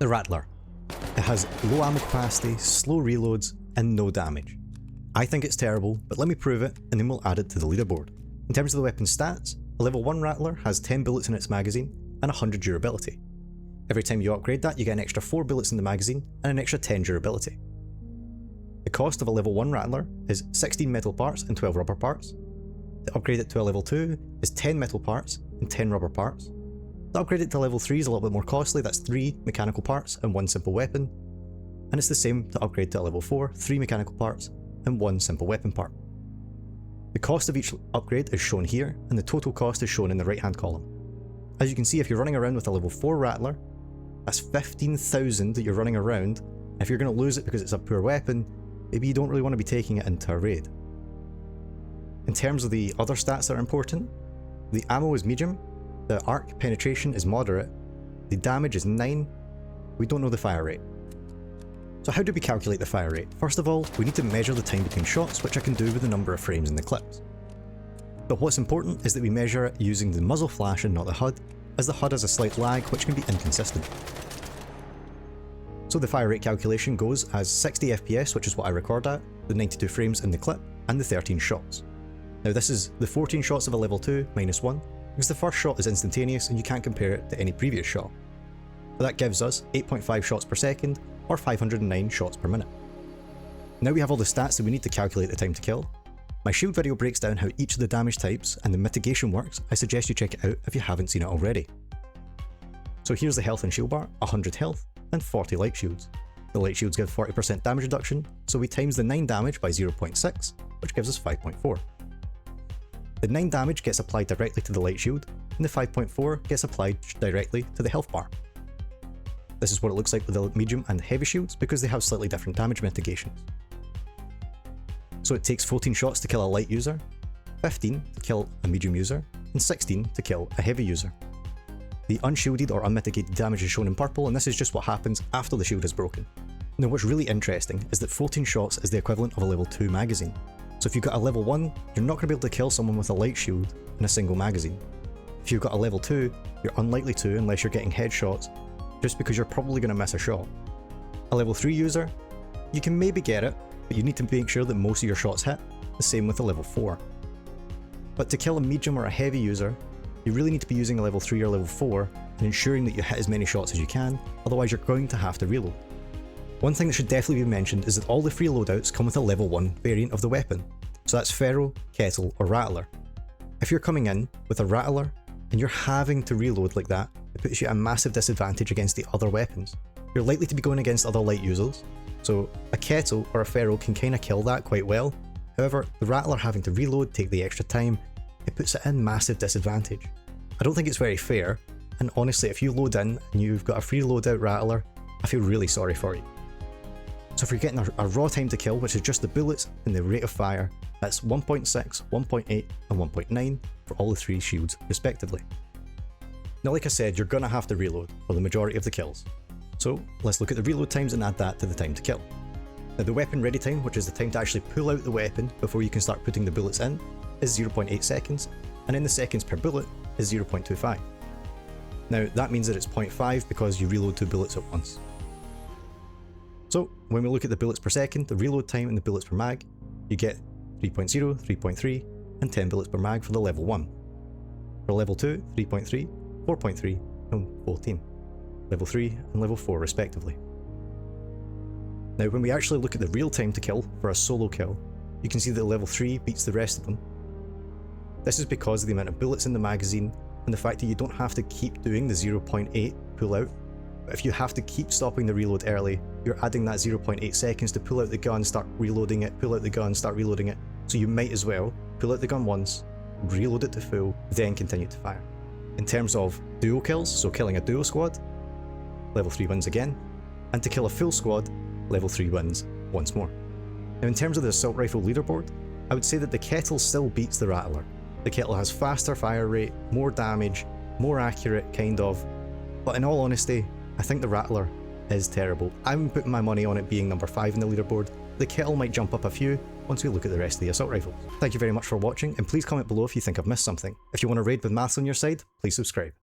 The Rattler. It has low ammo capacity, slow reloads, and no damage. I think it's terrible, but let me prove it and then we'll add it to the leaderboard. In terms of the weapon stats, a level 1 Rattler has 10 bullets in its magazine and 100 durability. Every time you upgrade that, you get an extra 4 bullets in the magazine and an extra 10 durability. The cost of a level 1 Rattler is 16 metal parts and 12 rubber parts. To upgrade it to a level 2 is 10 metal parts and 10 rubber parts. To upgrade it to level 3 is a little bit more costly, that's 3 mechanical parts and 1 simple weapon. And it's the same to upgrade to a level 4, 3 mechanical parts and 1 simple weapon part. The cost of each upgrade is shown here, and the total cost is shown in the right hand column. As you can see, if you're running around with a level 4 Rattler, that's 15,000 that you're running around, and if you're going to lose it because it's a poor weapon, maybe you don't really want to be taking it into a raid. In terms of the other stats that are important, the ammo is medium, the arc penetration is moderate, the damage is 9, we don't know the fire rate. So how do we calculate the fire rate? First of all, we need to measure the time between shots, which I can do with the number of frames in the clips. But what's important is that we measure it using the muzzle flash and not the HUD, as the HUD has a slight lag which can be inconsistent. So the fire rate calculation goes as 60 FPS, which is what I record at, the 92 frames in the clip, and the 13 shots. Now this is the 14 shots of a level 2 minus 1, because the first shot is instantaneous and you can't compare it to any previous shot. So that gives us 8.5 shots per second, or 509 shots per minute. Now we have all the stats that we need to calculate the time to kill. My shield video breaks down how each of the damage types and the mitigation works. I suggest you check it out if you haven't seen it already. So here's the health and shield bar, 100 health and 40 light shields. The light shields give 40% damage reduction, so we times the 9 damage by 0.6, which gives us 5.4. The 9 damage gets applied directly to the light shield, and the 5.4 gets applied directly to the health bar. This is what it looks like with the medium and heavy shields because they have slightly different damage mitigations. So it takes 14 shots to kill a light user, 15 to kill a medium user, and 16 to kill a heavy user. The unshielded or unmitigated damage is shown in purple, and this is just what happens after the shield is broken. Now what's really interesting is that 14 shots is the equivalent of a level 2 magazine. So if you've got a level 1, you're not going to be able to kill someone with a light shield in a single magazine. If you've got a level 2, you're unlikely to unless you're getting headshots, just because you're probably going to miss a shot. A level 3 user, you can maybe get it, but you need to make sure that most of your shots hit, the same with a level 4. But to kill a medium or a heavy user, you really need to be using a level 3 or level 4 and ensuring that you hit as many shots as you can, otherwise you're going to have to reload. One thing that should definitely be mentioned is that all the free loadouts come with a level 1 variant of the weapon, so that's Ferro, Kettle or Rattler. If you're coming in with a Rattler and you're having to reload like that, it puts you at a massive disadvantage against the other weapons. You're likely to be going against other light users, so a Kettle or a Ferro can kinda kill that quite well. However, the Rattler having to reload, take the extra time, it puts it in massive disadvantage. I don't think it's very fair, and honestly if you load in and you've got a free loadout Rattler, I feel really sorry for you. So if you're getting a raw time to kill, which is just the bullets and the rate of fire, that's 1.6, 1.8 and 1.9 for all the 3 shields respectively. Now like I said, you're gonna have to reload for the majority of the kills. So let's look at the reload times and add that to the time to kill. Now the weapon ready time, which is the time to actually pull out the weapon before you can start putting the bullets in, is 0.8 seconds, and in the seconds per bullet is 0.25. Now that means that it's 0.5 because you reload 2 bullets at once. So when we look at the bullets per second, the reload time and the bullets per mag, you get 3.0, 3.3 and 10 bullets per mag for the level 1. For level 2, 3.3, 4.3 and 14. Level 3 and level 4 respectively. Now when we actually look at the real time to kill for a solo kill, you can see that level 3 beats the rest of them. This is because of the amount of bullets in the magazine and the fact that you don't have to keep doing the 0.8 pull out. But if you have to keep stopping the reload early, you're adding that 0.8 seconds to pull out the gun, start reloading it, pull out the gun, start reloading it. So you might as well pull out the gun once, reload it to full, then continue to fire. In terms of duo kills, so killing a duo squad, level 3 wins again, and to kill a full squad, level 3 wins once more. Now in terms of the assault rifle leaderboard, I would say that the Kettle still beats the Rattler. The Kettle has faster fire rate, more damage, more accurate kind of, but in all honesty, I think the Rattler is terrible. I'm putting my money on it being number 5 in the leaderboard. The Kettle might jump up a few once we look at the rest of the assault rifles. Thank you very much for watching, and please comment below if you think I've missed something. If you want to raid with maths on your side, please subscribe.